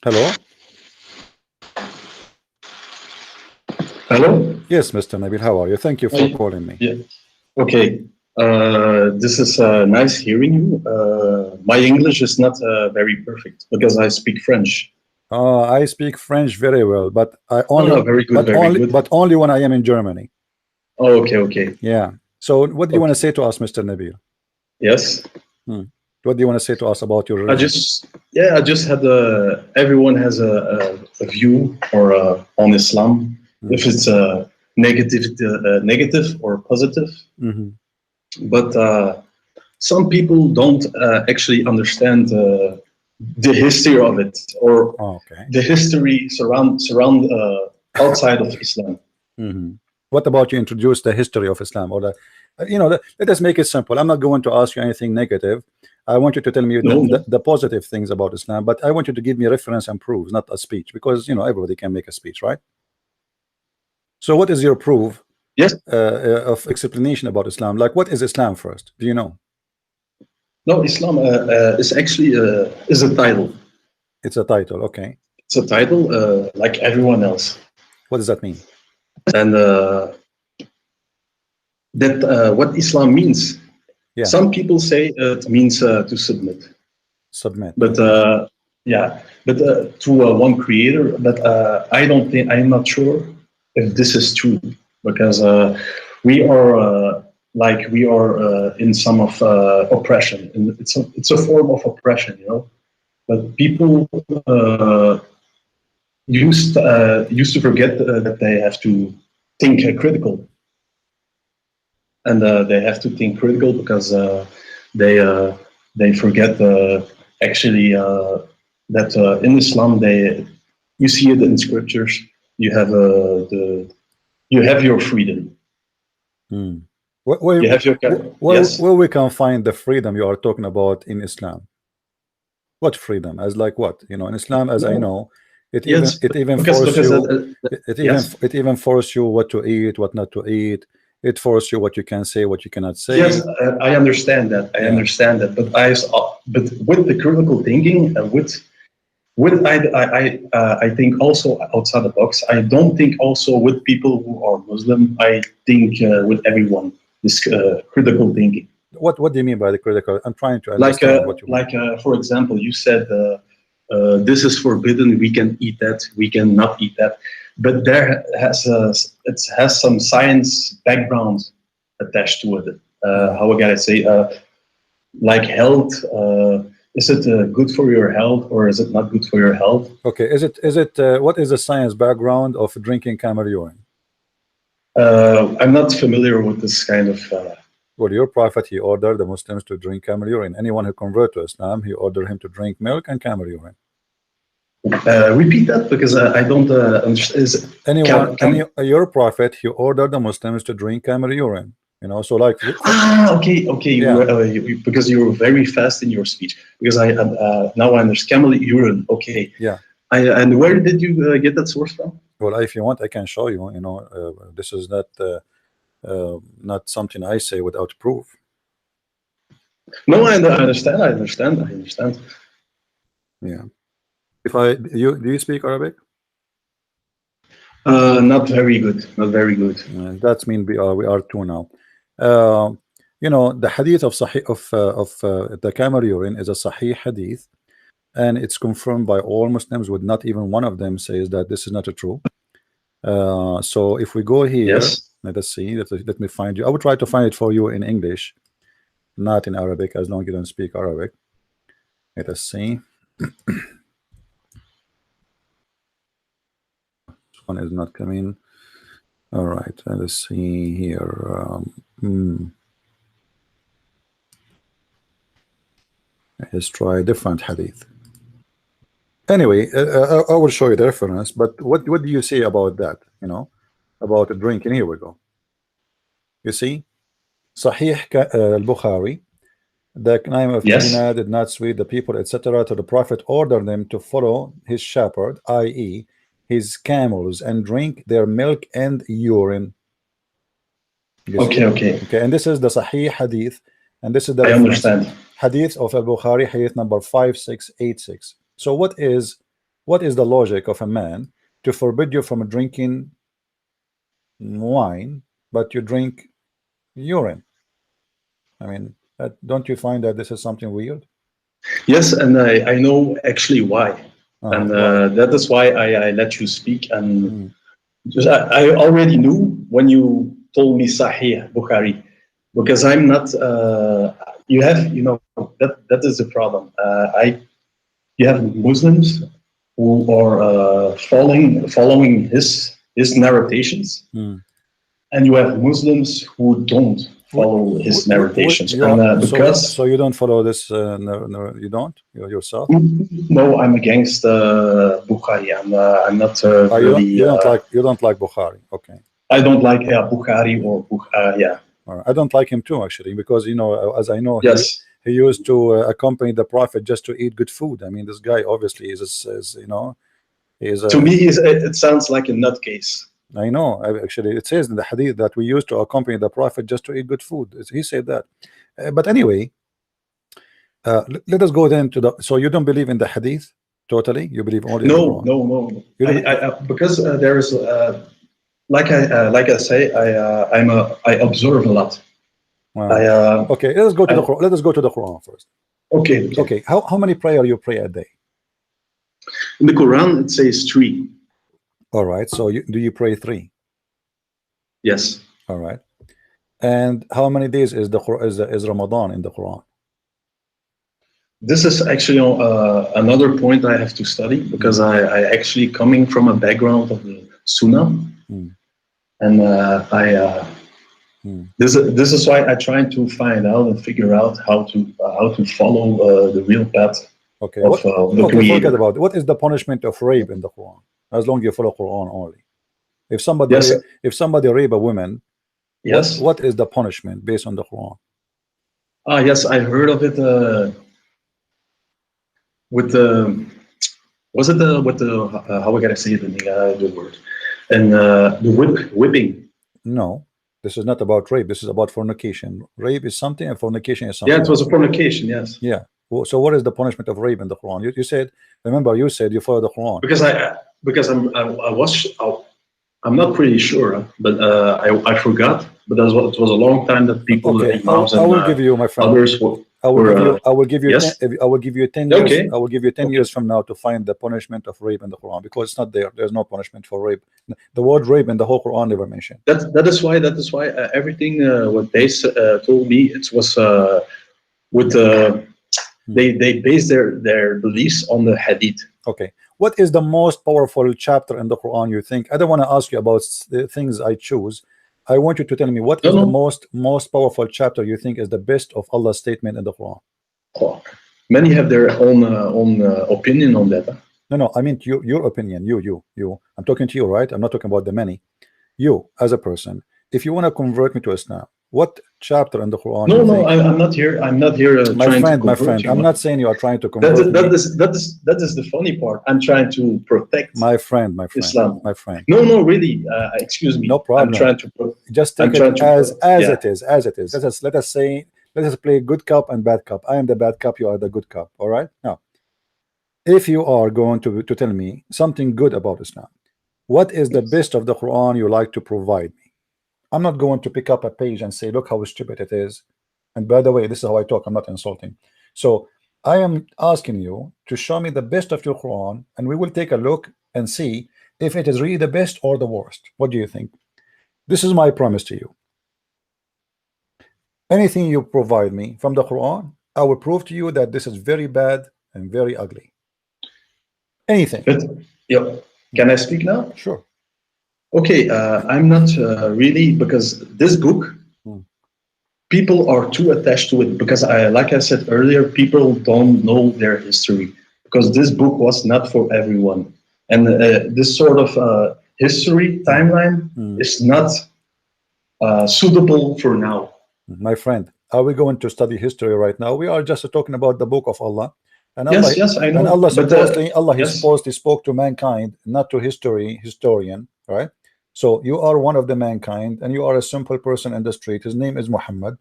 Hello. Hello? Yes, Mr. Nabil, how are you? Thank you for calling me. Yeah. Okay. This is nice hearing you. My English is not very perfect because I speak French. I speak French very well, but I Oh, only, no, very good, very good. but only when I am in Germany. Oh, okay, okay. Yeah. So, what do you want to Okay. say to us, Mr. Nabil? Yes. What do you want to say to us about your I religion? just, yeah, I just had everyone has a view or on Islam, if it's negative or positive. But some people don't actually understand the history of it or Okay. the history surround outside of Islam. What about you introduce the history of Islam, or the, let us make it simple. I'm not going to ask you anything negative. I want you to tell me No, no. the positive things about Islam, but I want you to give me reference and proofs, not a speech, because everybody can make a speech, right? So, what is your proof Yes. of explanation about Islam? Like, what is Islam first? Do you know? No, Islam is actually is a title. It's a title, okay. It's a title like everyone else. What does that mean? And that what Islam means. Yeah. Some people say it means to submit. Submit. But yeah, but to one creator. But I don't think, I'm not sure if this is true, because we are we are in some of oppression, and it's a form of oppression, But people used to forget that they have to think critical, and they have to think critical because they forget actually that in Islam you see it in scriptures. You have you have your freedom. Where, You have your yes. where we can find the freedom you are talking about in Islam? What freedom? As like what? In Islam, as I know, it even forces you. It even forces you what to eat, what not to eat. It forces you what you can say, what you cannot say. Yes, I understand that. I understand that. But but with the critical thinking, with I think also outside the box. I don't think also with people who are Muslim. I think with everyone this critical thinking. What do you mean by the critical? I'm trying to understand what you mean. For example, you said this is forbidden. We can eat that. We cannot eat that. But it has some science background attached to it. How can I say? Like health. Is it good for your health, or is it not good for your health? Okay. Is it what is the science background of drinking camel urine? I'm not familiar with this kind of. Well, your prophet, he ordered the Muslims to drink camel urine. Anyone who convert to Islam, he ordered him to drink milk and camel urine. Repeat that, because I don't understand. Your prophet, he ordered the Muslims to drink camel urine. So like. Okay. Because you were very fast in your speech. Because I now I understand camel urine. Okay. Yeah. And where did you get that source from? Well, if you want, I can show you. This is not something I say without proof. No, I understand. Yeah. Do you speak Arabic? Not very good. That's mean we are two now. The hadith of Sahih of the camel urine is a Sahih hadith, and it's confirmed by all Muslims. With not even one of them says that this is not true. So if we go here, let us see. Let me find you. I will try to find it for you in English, not in Arabic, as long as you don't speak Arabic. Let us see. This one is not coming. All right, let's see here. Let's try a different hadith. Anyway, I will show you the reference. But what do you say about that? About the drinking. Here we go. You see, Sahih al-Bukhari. The name of Medina did not sweet the people, etc. To the Prophet ordered them to follow his shepherd, i.e., his camels, and drink their milk and urine. Okay. And this is the Sahih hadith, and this is the reference. Hadith of al-Bukhari, hadith number 5686. So what is What is the logic of a man to forbid you from drinking wine, but you drink urine? I mean, don't you find that this is something weird? Yes, and I know actually why. And Why? that is why I let you speak. And Mm, just, I already knew when you told me Sahih Bukhari, because I'm not. You have, that is the problem. You have Muslims who are following his narrations, mm. and you have Muslims who don't follow his narrations, You and are, because so you don't follow this? No, no, you don't. Yourself. no, I'm against Bukhari. I'm not really. You don't like Bukhari. Okay. I don't like Bukhari or yeah. All right. I don't like him too, actually, because as I know, Yes. he used to accompany the prophet just to eat good food. I mean, this guy obviously he is To a. me, it sounds like a nutcase. I know. Actually, it says in the hadith that we used to accompany the prophet just to eat good food. He said that. But anyway, let us go then to the. So you don't believe in the hadith totally? You believe only in the No, Quran? no, no. You don't, Because there is like I say, I observe a lot. I okay. Let us go to the I Quran. Let us go to the Quran first. okay. Okay. How many prayer you pray a day? In the Quran, it says 3. All right. So do you pray 3? Yes. All right. And how many days is is Ramadan in the Quran? This is actually another point I have to study, because I actually coming from a background of the Sunnah, Mm. and Mm. this is why I try to find out and figure out how to follow the real path Okay. of the Okay, forget Creator. about it. What is the punishment of rape in the Quran? As long as you follow Quran only. Yes, If somebody rape a woman, yes, what is the punishment based on the Quran? yes. I heard of it with the was it the with the how I gotta say it in the word, and the whipping. No, this is not about rape. This is about fornication. Rape is something, and fornication is Yeah, something it was else. a fornication. Yes, Yeah. So what is the punishment of rape in the Quran? You said, remember, you said you follow the Quran. because I'm not pretty sure, but I forgot. But it was a long time that people, Okay, imams I and will give you, my friend. others were I will give you ten. yes, I will give you 10 years. okay, I will give you 10 years okay. from now to find the punishment of rape in the Quran, because it's not there. There's no punishment for rape. The word rape in the whole Quran never mentioned. That is why everything what they told me, it was with they base their beliefs on the hadith. Okay. What is the most powerful chapter in the Quran, you think? I don't want to ask you about the things I choose. I want you to tell me what No, is the no. most powerful chapter you think is the best of Allah's statement in the Quran. Oh, many have their own opinion on that. No, no, I mean your opinion. You. I'm talking to you, right? I'm not talking about the many. You as a person, if you want to convert me to Islam, what chapter in the Quran No, you no, think? I'm not here. I'm not here trying to My convert friend, you. I'm not saying you are trying to convert me. That is the funny part. I'm trying to protect My friend, Islam. my friend. No, no, really. Excuse No me. problem. Just I'm take it trying to. as Yeah. it is, as it is. Let us play good cop and bad cop. I am the bad cop, you are the good cop. All right. Now, if you are going to tell me something good about Islam, what is the best of the Quran you like to provide me? I'm not going to pick up a page and say, look how stupid it is. And by the way, this is how I talk. I'm not insulting. So I am asking you to show me the best of your Quran, and we will take a look and see if it is really the best or the worst. What do you think? This is my promise to you. Anything you provide me from the Quran, I will prove to you that this is very bad and very ugly. Anything. But yeah. Can I speak now? Sure. Okay. I'm not really, because this book, Hmm. people are too attached to it, because like I said earlier, people don't know their history, because this book was not for everyone, and this sort of history timeline is not suitable for now. My friend, are we going to study history right now? We are just talking about the book of Allah. And Yes, yes, I know, but Allah he yes, supposedly spoke to mankind, not to historian, right? So you are one of the mankind, and you are a simple person in the street. His name is Muhammad,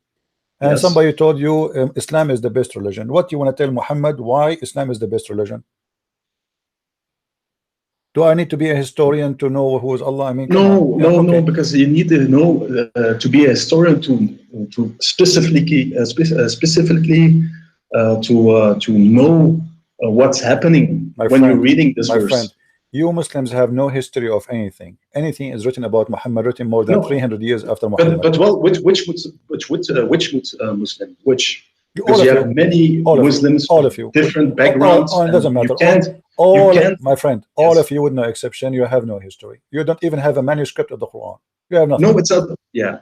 and yes. somebody told you Islam is the best religion. What you want to tell Muhammad? Why Islam is the best religion? Do I need to be a historian to know who is Allah? I mean, come on. No, Yeah, no, no, okay. because you need to know to be a historian to specifically to know what's happening My when you're friend, reading this my friend, verse. you Muslims have no history of anything. Anything is written about Muhammad, written more than No, 300 years after Muhammad. but well, which Muslim? Which You, because all you of have you, many all of you, Muslims all of of you, different backgrounds, it doesn't and matter. you can't. My friend, all of Yes. you with no exception, you have no history. You don't even have a manuscript of the Quran. You have nothing. No, it's not. Yeah,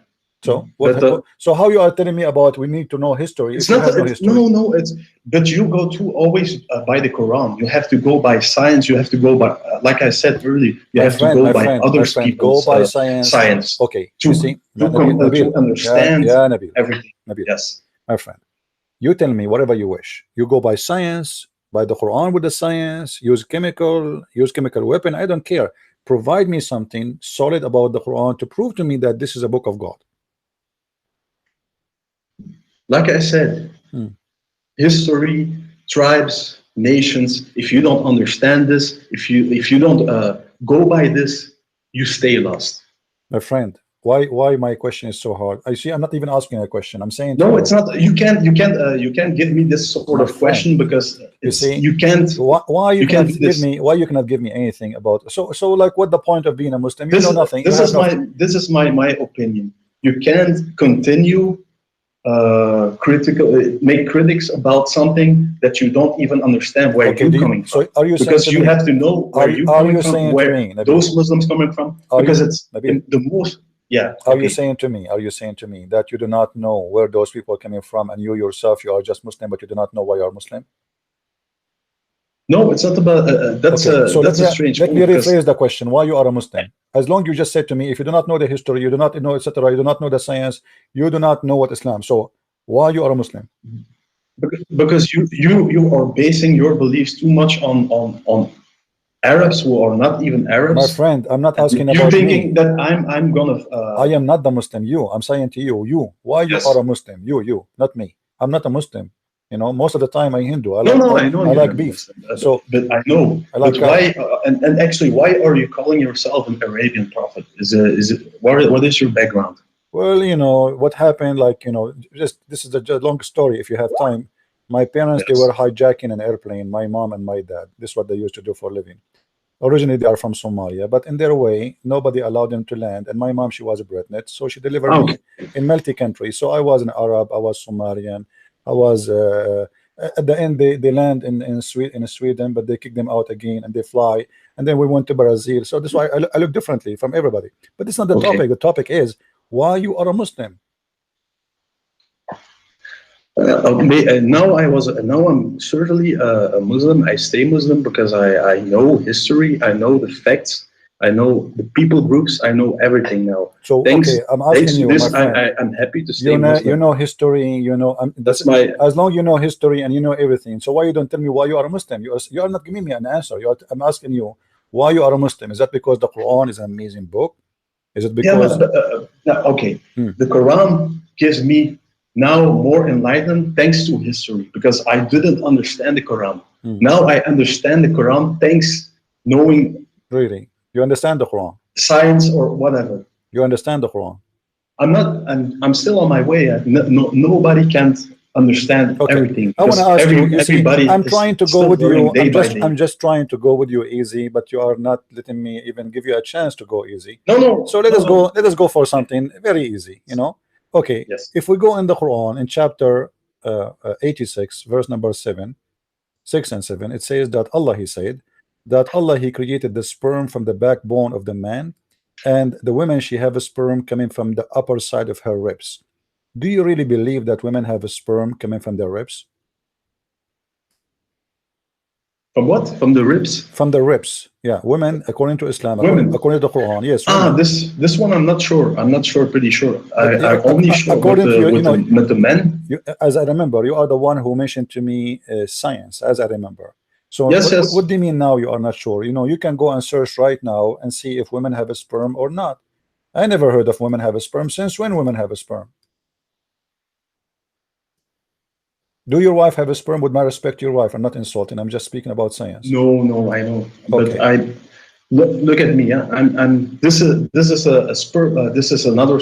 So what? but So how you are telling me about we need to know history it's if you not. have no It's, history? no, no. It's but you go to always by the Quran. You have to go by science. You have to go by, like I said earlier, you have to go by My others friend, go people's by science. science Okay, you see, Nabil, to understand yeah, Nabil, everything. Nabil, Yes. my friend. You tell me whatever you wish. You go by science, by the Quran with the science, use chemical weapon. I don't care. Provide me something solid about the Quran to prove to me that this is a book of God. Like I said, Hmm. history, tribes, nations. If you don't understand this, if you don't go by this, you stay lost. My friend, why my question is so hard? I see I'm not even asking a question. I'm saying to No, it's you, not. You can't give me this sort my of friend, question because you it's see, why you can't do this. why you cannot give me anything about so like what the point of being a Muslim? You This know nothing, you this have is nothing. my opinion. You can't continue critical make critics about something that you don't even understand where Okay, you coming from, so are you saying because to you me, have to know where you are coming you from, saying to where me, Nabil, those Muslims coming from, are because you it's Nabil, the most. Yeah. are you Okay. saying to me, that you do not know where those people are coming from, and you yourself, you are just Muslim, but you do not know why you are Muslim? No, it's not about Okay, so that's a strange let me point because rephrase the question. Why you are a Muslim? As long you just said to me, if you do not know the history, you do not know, etc., you do not know the science, you do not know what Islam. So why you are a Muslim? because you are basing your beliefs too much on Arabs who are not even My Arabs, friend, I'm not and asking you about me. thinking that I'm gonna I am not the Muslim. I'm saying to you, why you are yes. a Muslim? Not me. I'm not a Muslim. Most of the time I Hindu. No, no, I know I you're like not beef. Muslim, So but I know. I But like cow. why? And actually, why are you calling yourself an Arabian prophet? Is it what is your background? Well, what happened, like, just this is a long story if you have time. My parents, they were Yes. hijacking an airplane, my mom and my dad. This is what they used to do for a living. Originally, they are from Somalia, but in their way, nobody allowed them to land. And my mom, she was a Britney, so she delivered Okay. me in multi-country. So I was an Arab, I was Somalian, I was. At the end, they land in Sweden, but they kick them out again, and they fly. And then we went to Brazil. So this is why I look differently from everybody. But it's not the Okay. topic. The topic is why you are a Muslim. Now I'm certainly a Muslim. I stay Muslim because I know history. I know the facts. I know the people groups. I know everything now. So okay, I'm Thanks asking to you, my this, friend. I'm happy to stay Muslim. History. That's my As long you know history and you know everything. So why you don't tell me why you are a Muslim? You are not giving me an answer. I'm asking you why you are a Muslim. Is that because the Quran is an amazing book? Is it yeah. because? Okay. Hmm, The Quran gives me now more enlightenment thanks to history because I didn't understand the Quran. hmm, Now I understand the Quran thanks knowing really? You understand the Quran? science or whatever. You understand the Quran? I'm not. I'm still on my way. Nobody can understand Okay. everything I want to because ask you. You see, everybody I'm is trying to go still with learning you. day by day. I'm just trying to go with you easy, but you are not letting me even give you a chance to go easy. No, So no, let no, us go. no. Let us go for something very easy. Okay. Yes. If we go in the Quran in chapter 86, verse number 6 and 7, it says that He said that He created the sperm from the backbone of the man, and the woman she have a sperm coming from the upper side of her ribs. Do you really believe that women have a sperm coming from their ribs? From what? From the ribs? From the ribs, yeah. Women, according to Islam, Women. according to the Quran, yes, women. This one I'm not sure. I'm not sure. Pretty sure. But I only sure according to you, with the men. as I remember, you are the one who mentioned to me science, as I remember. So Yes, yes. what do you mean now you are not sure? You can go and search right now and see if women have a sperm or not. I never heard of women have a sperm. Since when women have a sperm? Do your wife have a sperm? With my respect to your wife, I'm not insulting. I'm just speaking about science. No, no, I know, but Okay. look at me. Yeah? This is another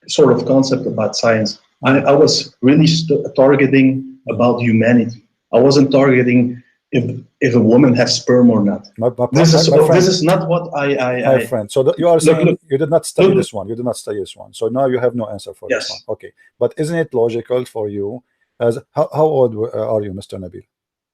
sort of concept about science. I was really targeting about humanity. I wasn't targeting if a woman has sperm or not. My friend, This is not what my friend. So you are look saying you did not study look. this one. You did not study this one. So now you have no answer for this one. Yes, Okay, but isn't it logical for you? As how old are you, Mr. Nabil?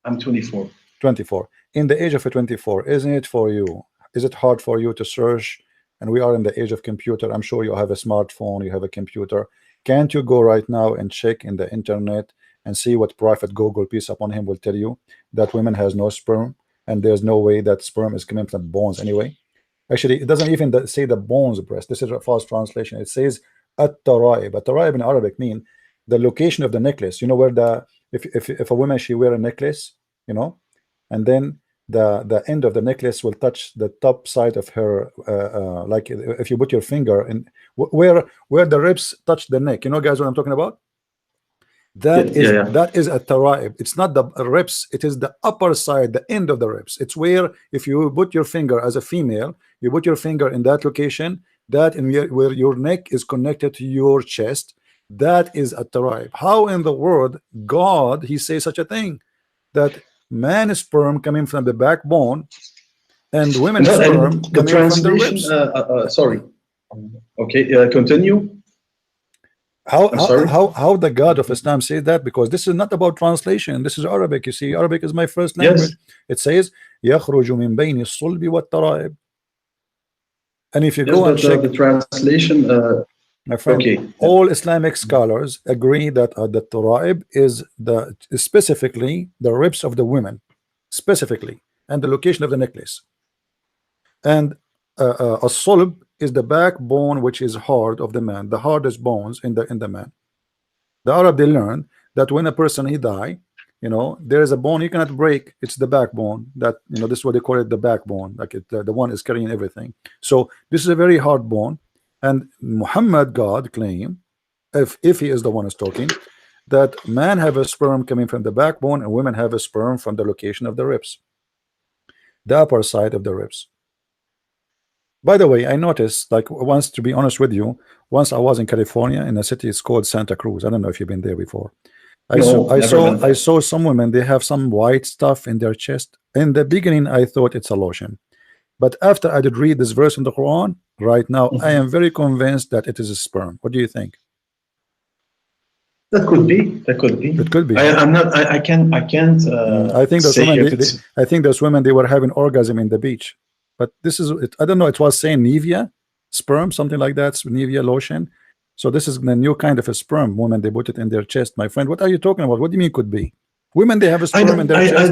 I'm 24. 24. In the age of a 24, isn't it for you? Is it hard for you to search? And we are in the age of computer. I'm sure you have a smartphone, you have a computer. Can't you go right now and check in the internet and see what Prophet Google, peace upon him, will tell you that women has no sperm and there's no way that sperm is coming from bones anyway? Actually, it doesn't even say the bones breast. This is a false translation. It says at-taraib. At-taraib in Arabic mean the location of the necklace. You know where the if a woman she wear a necklace, you know, and then the end of the necklace will touch the top side of her like if you put your finger in where the ribs touch the neck, you know guys what I'm talking about. Yeah, yeah, yeah. That is a taraib. It's not the ribs, it is the upper side, the end of the ribs. It's where if you put your finger as a female, you put your finger in that location, that in where your neck is connected to your chest, that is a taraib. How in the world God he say such a thing, that man sperm coming from the backbone and women No, sperm and the coming from the translation. ribs? Sorry. Okay, continue. How, I'm how sorry. how how the God of Islam says that? Because this is not about translation. This is Arabic. You see, Arabic is my first language. Yes, It says يخرج من بين الصلب والترائب. And if you yes, go and but check, the translation. my friend, Okay, all Islamic scholars agree that the taraib is specifically the ribs of the women, specifically, and the location of the necklace. And a sulb is the backbone, which is hard of the man, the hardest bones in the man. The Arab they learn that when a person he die, you know, there is a bone you cannot break. It's the backbone. That, you know, this is what they call it, the backbone. Like it, the one is carrying everything. So this is a very hard bone. And Muhammad God claim, if he is the one who's talking, that man have a sperm coming from the backbone and women have a sperm from the location of the ribs, the upper side of the ribs. By the way, I noticed, like once, to be honest with you, once I was in California in a city it's called Santa Cruz. I don't know if you've been there before. no, never been I there. saw some women, they have some white stuff in their chest. In the beginning I thought it's a lotion, but after I did read this verse in the Quran, right now I Mhm. am very convinced that it is a sperm. What do you think? That could be. That could be. It could be. I'm not. I can't. I can't I think those say women if it's. I think those women they were having orgasm in the beach. But this is it, I don't know, it was saying Nivea sperm, something like that, Nivea lotion. So this is the new kind of a sperm. Women they put it in their chest. My friend, what are you talking about? What do you mean could be? Women they have a I, sperm in don't- their I chest.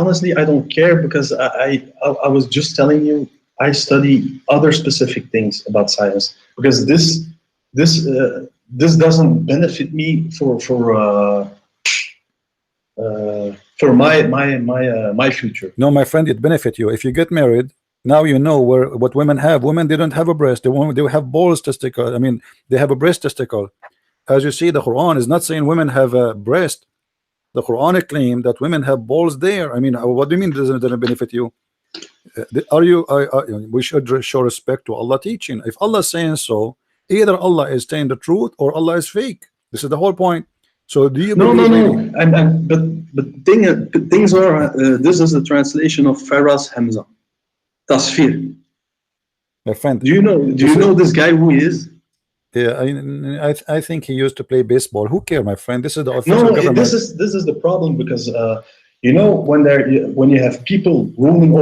honestly, I don't care because I was just telling you I study other specific things about science because this doesn't benefit me for my future. No, my friend, it benefit you if you get married. Now you know where what women have. Women they don't have a breast. They have balls testicle. I mean, they have a breast testicle. As you see, the Quran is not saying women have a breast. The Quran claim that women have balls there. I mean, what do you mean doesn't benefit you? Are you? We should show respect to Allah teaching. If Allah is saying so, either Allah is saying the truth or Allah is fake. This is the whole point. So do you No, no, believe no. really? But things are. This is the translation of Faraz Hamza. Tasfir. My friend, Do you know? Do this you is know this guy who he is? yeah, I think he used to play baseball. Who care, my friend? This is the No, official this government. is the problem because you know when you have people ruling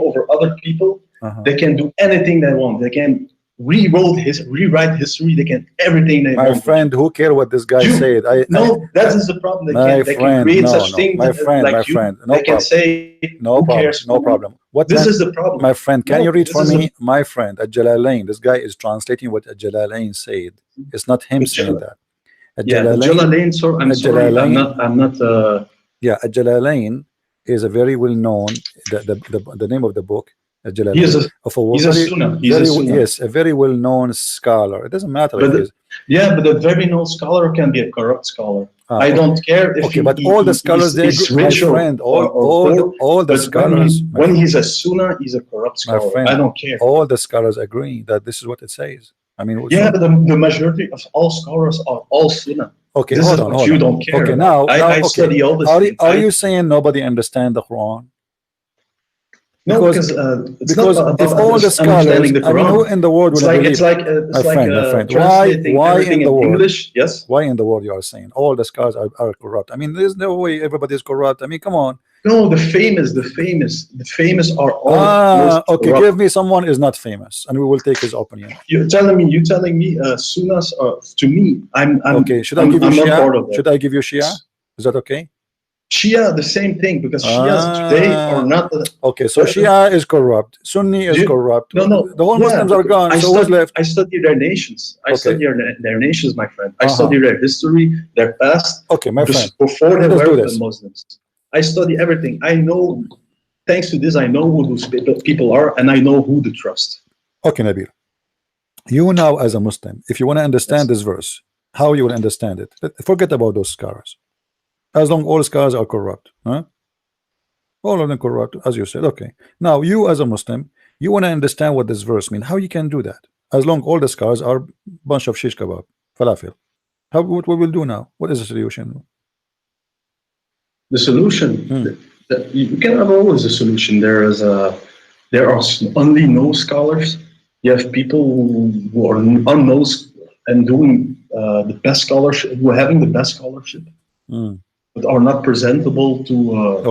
over other people, Uh-huh. they can do anything they want. They can rewrite history. They can everything they My want to do. friend, who care what this guy You said? no, that is the problem. My They can friend, create no, such no, things my like you. friend, no They can problem, say no who problem, cares no who. problem. What This can is the problem. my friend? Can you No, read this for is me, my friend, at Jalalain? This guy is translating what Jalalain said. It's not him saying that. At yeah, the Jalalain, Jalalain. So I'm at sorry, Jalalain, I'm not. yeah, at Jalalain is a very well known. The name of the book, He is Jalalain, a of a he's a very Sunnah. He's a very Sunnah. yes, a very well known scholar. It doesn't matter But if he is. Yeah, but a very known scholar can be a corrupt scholar. I Okay. don't care if Okay, but all the scholars, they he's my rich friend, or poor, all the but scholars, when he's a Sunnah, he's a corrupt my scholar. I friend, don't care. all the scholars agree that this is what it says. I mean, Yeah, so but the majority of all scholars are all Sunnah. okay, This is what hold you on. don't care Okay, about. now, I okay, study all these things. are you saying nobody understand the Quran? No, Because because it's not if about all the scholars, understanding the I mean, who Quran. in the world will believe? My friend, Translating why everything in the in world? English. Yes. Why in the world you are saying all the scholars are corrupt? I mean, there's no way everybody is corrupt. I mean, come on. No, the famous are almost Okay, corrupt. give me someone is not famous, and we will take his opinion. You're telling me, Sunnas. To me, Okay, should I give you I'm not Shia? part of that. Should I give you Shia? Is that okay? Shia, the same thing, because Shias today are not. Okay, so Shia is corrupt, Sunni is corrupt. No. The whole Yeah, Muslims are gone. So what's left? I study their nations. I Okay. study their nations, my friend. I study their history, their past. Okay, my friend. Before they Let's do were this. Muslims. I study everything. I know, thanks to this, I know who those people are, and I know who to trust. Okay, Nabil. You now, as a Muslim, if you want to understand this verse, how you will understand it? Forget about those scholars. As long all scholars are corrupt, huh? All of them corrupt, as you said. Okay. Now, you as a Muslim, you want to understand what this verse means. How you can do that? As long all the scholars are bunch of shish kebab, falafel. What we will do now? What is the solution? The solution. You can have always a solution. There are only no scholars. You have people who are unknown and doing the best scholarship, who are having the best scholarship, but are not presentable to.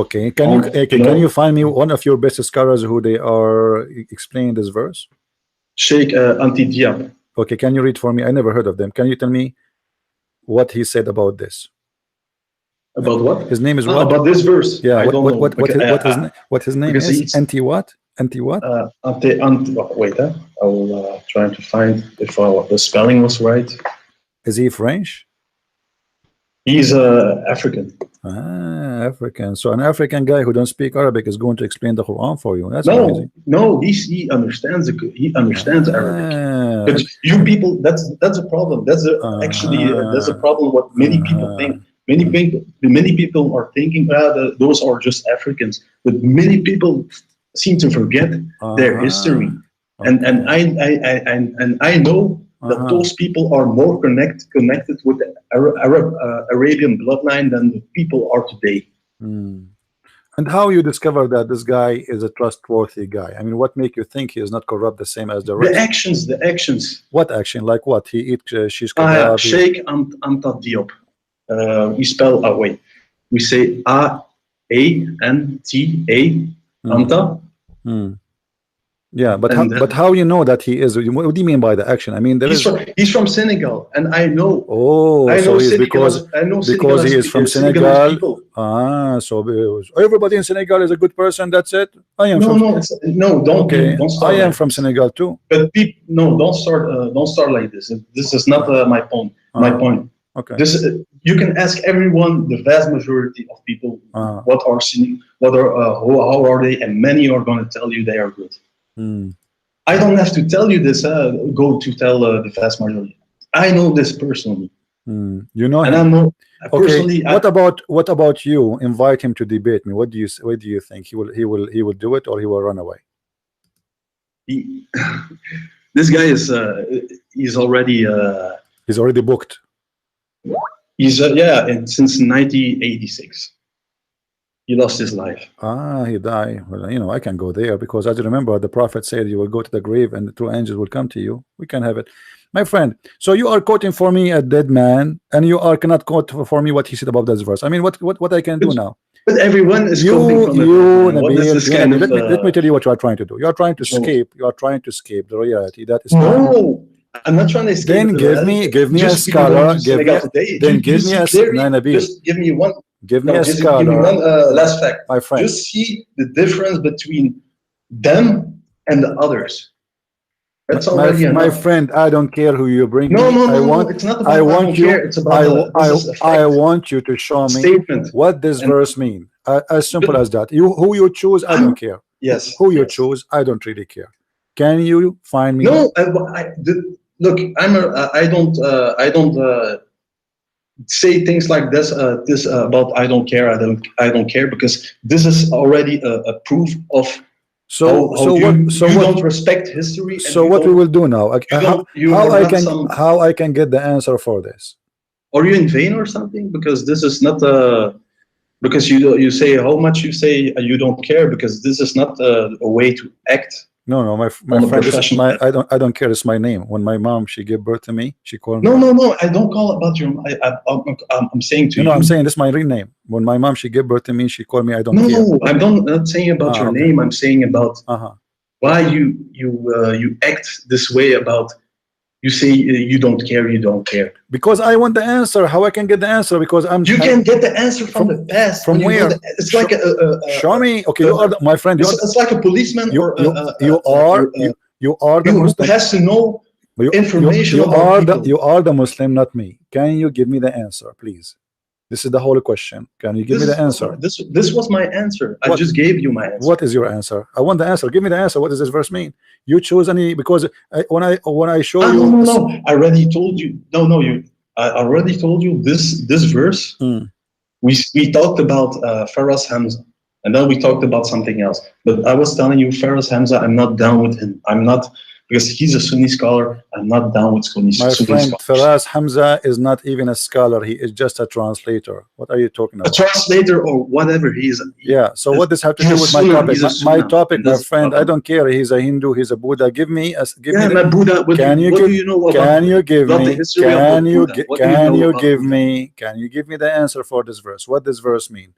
Okay, can you find me one of your best scholars who they are explaining this verse? Sheikh Anti Diab. Okay, can you read for me? I never heard of them. Can you tell me what he said about this? About what? His name is what? About this verse. Yeah, I don't know. What his name is? Anti what? Anti what? Wait, I will try to find if the spelling was right. Is he French? He's African. African. So an African guy who don't speak Arabic is going to explain the Quran for you. That's amazing. No, he understands Arabic. But you people, that's a problem. That's a problem. What many people think. Many people are thinking those are just Africans, but many people seem to forget their history. And I know that those people are more connected with the Arabian bloodline than the people are today. And how you discover that this guy is a trustworthy guy? I mean, what make you think he is not corrupt the same as the rest? The actions. What action? Like what? He eat shish kebab? Sheikh Anta Diop. We spell we say A-N-T-A Anta. Yeah, but how you know that he is? What do you mean by the action? I mean, he's from Senegal, and I know. So he's because he is from Senegal. So everybody in Senegal is a good person. That's it. I am. Don't start. I am from Senegal too. But don't start like this. This is not my point. My point. Okay. You can ask everyone. The vast majority of people how are they, and many are going to tell you they are good. I don't have to tell you this. Go to tell the vast majority. I know this personally. You know him. And I know personally. What about you? Invite him to debate me. What do you think? He will do it, or he will run away? This guy is he's already booked. He's since 1986. He lost his life. He died. Well, I can go there because as you remember, the prophet said you will go to the grave and the two angels will come to you. We can have it, my friend. So you are quoting for me a dead man, and you cannot quote for me what he said about this verse. I mean, what I can do now? But everyone is quoting from Nabil, let me tell you what you are trying to do. You are trying to escape. You are trying to escape the reality that is. No. I'm not trying to escape. Then give me a scholar. Give me one. Give me a scholar. Give me one last fact. My friend. Just see the difference between them and the others. That's already my friend. I don't care who you bring. No. It's not about it's about I want you to show me what this verse means. As simple as that. Who you choose, I don't care. Yes. Who you choose, I don't really care. Can you find me? No. look, I don't say things like this about I don't care, because this is already a proof of So how so what so you what don't respect history, and so what we will do now? you How are I not can some. get the answer for this? Are you in vain or something? Because this is not because you say how much you say you don't care, because this is not a way to act No, no, my on a friend, this is professional my, level. I don't care. It's my name. When my mom, she gave birth to me, she called me. No. I don't call about your. I'm saying to No, no, I'm you. saying this is my real name. When my mom, she gave birth to me, she called me. I don't care. No, not saying about Ah, your okay. name. I'm saying about Uh-huh. why you act this way about. You say you don't care. You don't care. Because I want the answer. How I can get the answer? Because You can get the answer from the past from when you know where? that it's Show, like show me. Okay, you a are the, my friend. it's like a policeman You or you you are you are the who Muslim. has to know information about people. You are the Muslim, not me. Can you give me the answer, please? This is the whole question. Can you give me the answer? This was my answer. I What just gave you my answer. what is your answer? I want the answer. Give me the answer. What does this verse mean? You choose any, because when I show Ah, you no. I already told you. No. I already told you this verse. Mm. We talked about Faraz Hamza, and then we talked about something else. But I was telling you, Faraz Hamza, I'm not down with him. I'm not, because he's a Sunni scholar. I'm not down with Sunni My friend, scholars. Faraz Hamza is not even a scholar. He is just a translator. What are you talking A about? translator or whatever he is. Yeah, so what does have to He's do a with my Sunnah. topic? He's a My Sunnah, topic, and my that's the friend, I problem. don't care. He's a Hindu, he's a Buddha. Give me Yeah, the, my Buddha. can you What do give, you know about the history of the Buddha? What do you know about Buddha? can you give me the answer for this verse? What does verse mean?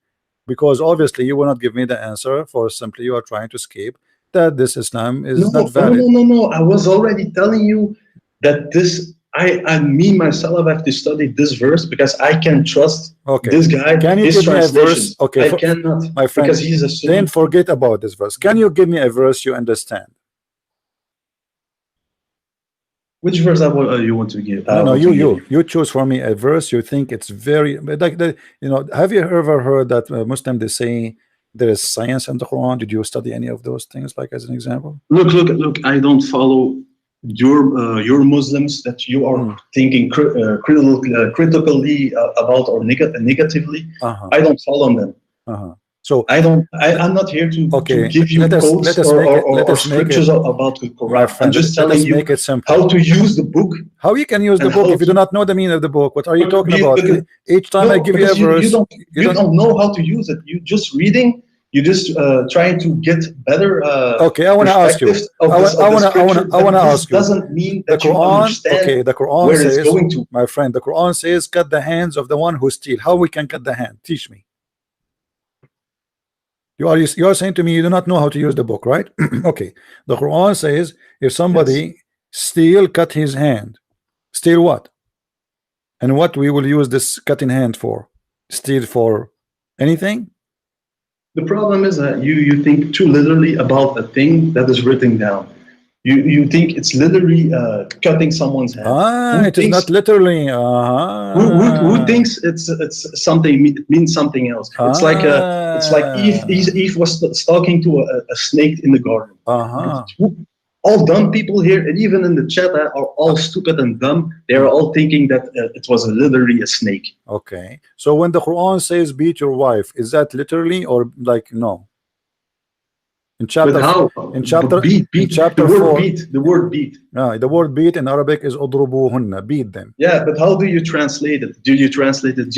Because obviously you will not give me the answer, for simply you are trying to escape that this Islam is not valid. No. I was already telling you that this. I me myself have to study this verse because I can trust Okay, this guy, can you his give me a verse? translations. Okay, I cannot, my friend, because he's a then Sunni. forget about this verse. Can you give me a verse you understand? Which verse you want to give? No, I no, want to give you. you choose for me a verse you think it's very like the, you know. Have you ever heard that Muslim they say there is science in the Quran? Did you study any of those things, like as an example? Look. I don't follow your Muslims that you are Mm. thinking critically about or negatively. Uh-huh. I don't follow them. Uh-huh. So I don't. I'm not here to okay, give you let quotes us make it, or scriptures about the my Quran. I'm friend. just Let telling us you make it simple. how to use the book How you can use the and book how if you do to. not know the meaning of the book? What are you talking about? Because, Each time I no, give you a because verse, you you don't. don't know how to use it. You just reading. You just trying to get better Okay, I want to ask you. perspectives of this of the scripture. I want But to this ask you. doesn't mean The that you Quran, understand okay, the Quran where it's says, going to. my friend, the Quran says, cut the hands of the one who steal. How we can cut the hand? Teach me. You are saying to me you do not know how to use the book, right? Okay. The Quran says if Yes. somebody steal, cut his hand. Steal what? And what we will use this cutting hand for? Steal for anything? The problem is that you think too literally about a thing that is written down. You think it's literally cutting someone's hand. Ah, Who it is not thinks literally. who thinks it's something, it means something else? It's like Eve was talking to a snake in the garden. Uh-huh. All dumb people here, and even in the chat, are all stupid and dumb. They are all thinking that it was literally a snake. Okay. So when the Quran says beat your wife, is that literally or like no? In But chapter how? in But chapter in chapter 4, the word beat. the word beat in Arabic is udrubuhunna, beat them. Yeah, but how do you translate it? Do you translate it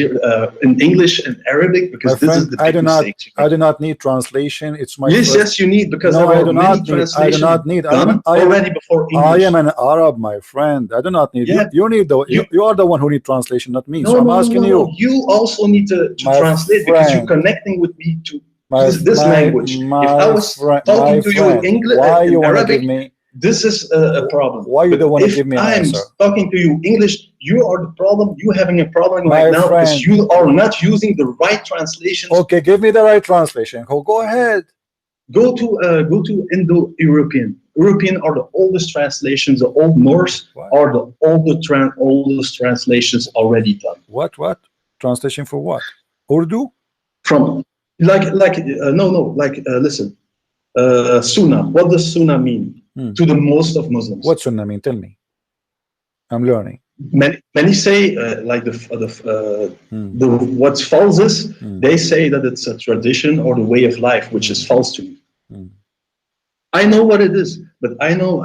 in English and Arabic? My Because this is friend, the big mistake. I do not need translation. It's my Yes, first. yes, you need, because No, there I are do many not need. I do translations not need. done already before I English. am an Arab, my friend. I do not need. Yeah, You need the. you You are the one who need translation, not me. So I'm asking no. you, You also need to my translate, because you're friend, connecting with me to this language. If I was my talking to you in friend. English Why you in want to give Arabic, me? this is a problem. Why you But don't want to if give me an I'm answer, talking to you English, you are the problem. You having a problem right my now because friend? you are not using the right translations. Okay, give me the right translation. Go ahead. Go to Indo-European. European are the oldest translations. The Old Norse What? are the oldest translations already done. What? Translation for what? Urdu? From listen, Sunnah. What does Sunnah mean Hmm. to the most of Muslims? What sunnah mean? Tell me. I'm learning. Many say like the what's false is they say that it's a tradition or the way of life, which is false to me. I know what it is, but I know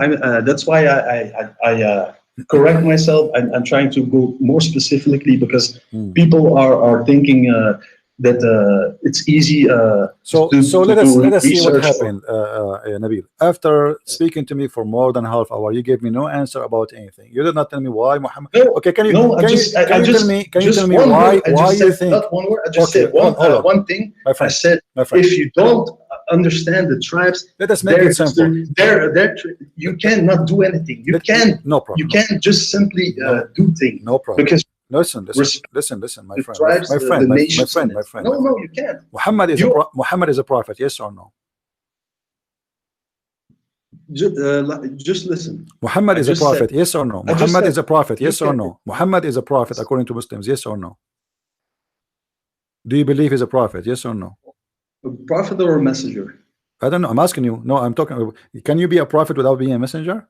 that's why I correct myself. I'm trying to go more specifically because people are thinking that it's easy So to let do us see what research. happened, Nabil. After speaking to me for more than half hour, you gave me no answer about anything. You did not tell me why, Muhammad. No, Okay, can you no, I tell just me one why word. I just you said think? not one word. I just Okay, said one hold on, one thing. my I friend, said if you don't understand the tribes, let us make it simple. you cannot do anything. You No problem. can't just simply do things No problem. because Listen, my the friend, tribes, the nations. my friend. No, you can't. Muhammad is a prophet, yes or no? Just listen. Muhammad is a prophet, yes or no? I just Muhammad said is a prophet, you yes or can. no? Muhammad is a prophet according to Muslims, yes or no? Do you believe he's a prophet, yes or no? A prophet or a messenger? I don't know. I'm asking you. No, I'm talking. Can you be a prophet without being a messenger?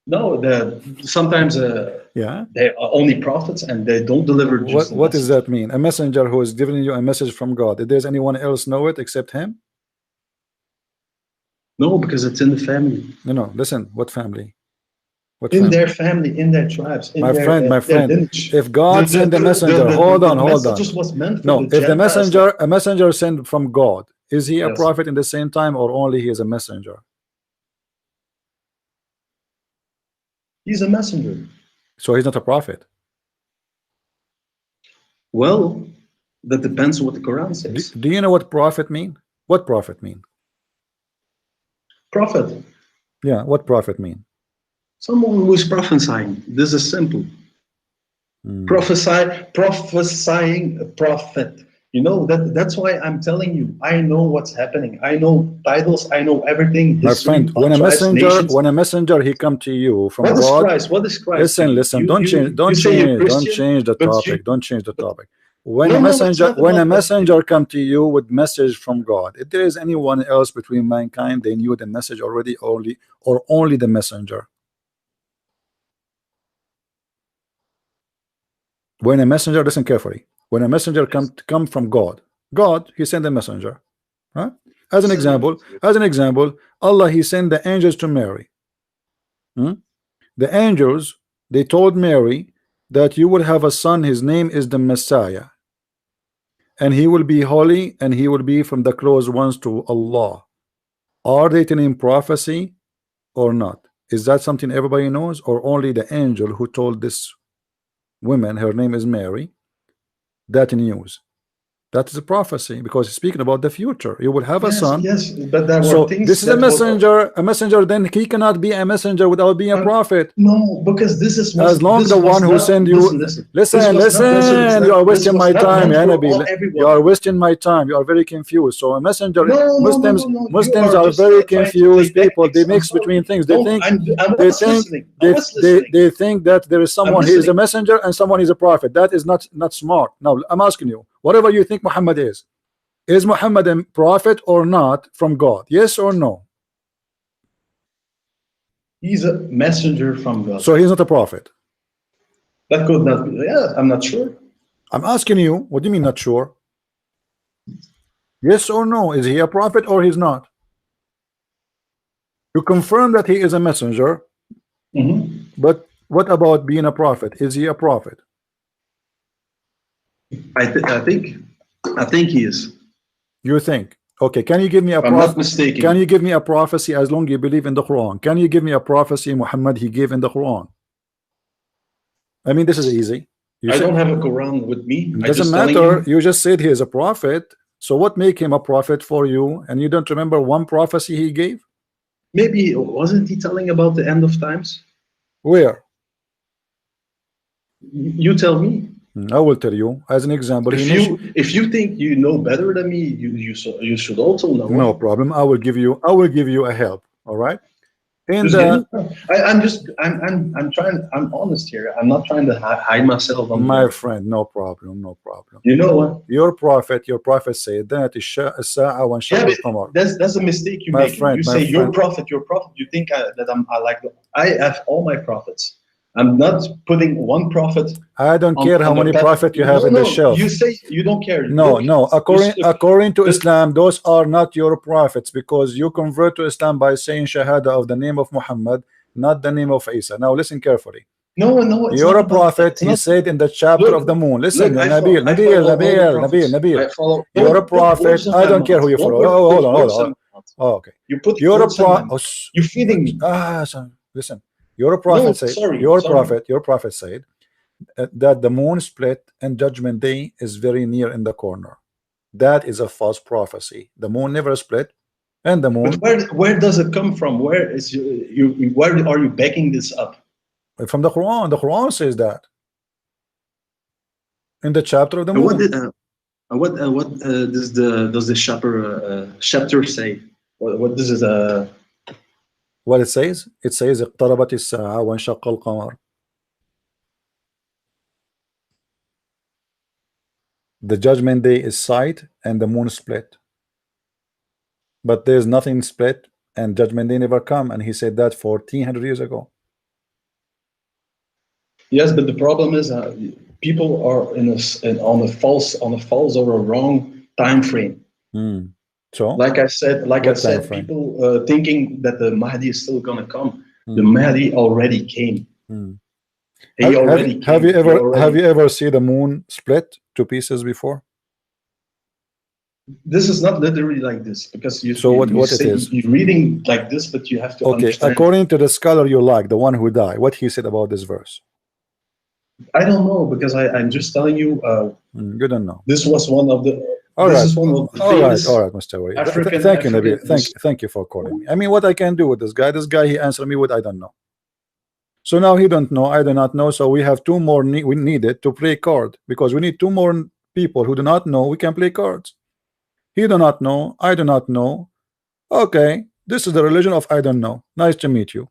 No, sometimes Yeah. they are only prophets and they don't deliver just a What does message. that mean? A messenger who is giving you a message from God. If there's anyone else know it except him? No, because it's in the family. No. Listen. What family? What In family? their family, in their tribes, in My friend. their lineage. If God send a messenger, The hold on. messages was meant for No, the if Gentiles. a messenger sent from God, is he a Yes, prophet in the same time, or only he is a messenger? he's a messenger. So he's not a prophet. Well, that depends on what the Quran Do, says. do you know what prophet mean? What prophet mean? Prophet, Yeah, what prophet mean? someone who is prophesying. This is simple. Prophesying a prophet. You know that's why I'm telling you. I know what's happening. I know titles. I know everything. My History, friend, when tribes, nations. a messenger he come to you from What is God. Christ? What is Christ to you? Listen, You say you're don't Christian, change the but you topic. Don't change the but topic. When no, it's not a about that. messenger come to you with message from God, if there is anyone else between mankind, they knew the message already, only the messenger. When a messenger, listen carefully. When a messenger come from God, he sent a messenger. Huh? As an example, Allah he sent the angels to Mary. The angels, they told Mary that you will have a son, his name is the Messiah, and he will be holy, and he will be from the close ones to Allah. Are they telling prophecy or not? Is that something everybody knows, or only the angel who told this woman, her name is Mary, that news? That is a prophecy, because he's speaking about the future. You will have a son. Yes, but there were So things this is a that messenger. A messenger, then he cannot be a messenger without being a prophet. no, because As long the one who send you, listen, you are wasting my time, ya Nabil. You are wasting my time. You are very confused. So a messenger, Muslims You are are just very trying to play confused people. They tactics. I'm mix sorry. between things. No, I was listening. I was listening. They think that there is I'm someone who is a listening. messenger and someone is a prophet. That is not smart. Now I'm asking you, whatever you think Muhammad is Muhammad a prophet or not from God? Yes or no? He's a messenger from God. So he's not a prophet. That could not be. Yeah, I'm not sure. I'm asking you, what do you mean not sure? Yes or no? Is he a prophet or he's not? You confirm that he is a messenger, but what about being a prophet? Is he a prophet? I think he is. You think? Okay, can you give me a If I'm not prophet? mistaken. Can you give me a prophecy as long you believe in the Quran? Can you give me a prophecy Muhammad he gave in the Quran? I mean, this is easy. I don't have a Quran with me. It I doesn't just telling matter. you. You just said he is a prophet. So what make him a prophet for you? And you don't remember one prophecy he gave? Maybe wasn't he telling about the end of times? Where? You tell me. I will tell you. As an example, If you think you know better than me, you should also know. No problem. I will give you a help. All right. In Just the getting. I'm just. I'm trying. I'm honest here. I'm not trying to hide myself my under. friend, no problem, no problem. You know what? Your prophet said that الساعة Yeah, وانشق but القمر. that's a mistake you're My making. friend, You my say your friend, prophet, your prophet. You think that I like. I have all my prophets. I'm not putting one prophet I don't care how on the many pedestal. prophet you have No, in the no. You shelf. say you don't care. No, Look, no. According just look. according to The, Islam, those are not your prophets because you convert to Islam by saying Shahada of the name of Muhammad, not the name of Isa. Now listen carefully. no, no. It's You're not a about that. prophet, It's he not. said in the chapter of Look, the moon. Listen, look. Nabil, I Nabil, follow all the Nabil, Nabil, prophets. Nabil. I follow. You're a Don't put prophet. words in I my don't care mouth. who you Don't follow. Oh, put hold on, hold words in on. my mouth. Oh, okay. You put You're a words in pro. my mouth. You're feeding me. Son, listen. Your No, prophet said. sorry, Your sorry. prophet. Your prophet said that the moon split and Judgment Day is very near in the corner. That is a false prophecy. The moon never split, and the But moon where does it come from? Where is where are you backing this up? from the Quran. The Quran says that in the chapter of the What moon. did what does the chapter say? What does it What it says? It says اقتربت الساعة وانشق القمر. The Judgment Day is sight and the moon split. But there's nothing split and Judgment Day never come. And he said that 1400 years ago. Yes, but the problem is people are on a false or a wrong time frame. Hmm. So Like I what time said, frame? people thinking that the Mahdi is still gonna come. The Hmm. Mahdi already came. Hmm. He already Have came. you He ever already. seen the moon split to pieces before? This is not literally like this because So you what it say is? you're reading like this, but you have to Okay, understand. according to the scholar you like, the one who died, what he said about this verse. I don't know because I'm just telling you. You don't know. This was one of the. All This right, is one of the all famous right, Mr. Wade. Thank you, African. Nabil. Thank you for calling me. I mean, what I can do with this guy? This guy he answered me with I don't know. So now he don't know, I do not know. So we have two more. We needed to play card because we need two more people who do not know. We can play cards. He do not know. I do not know. Okay, this is the religion of I don't know. Nice to meet you.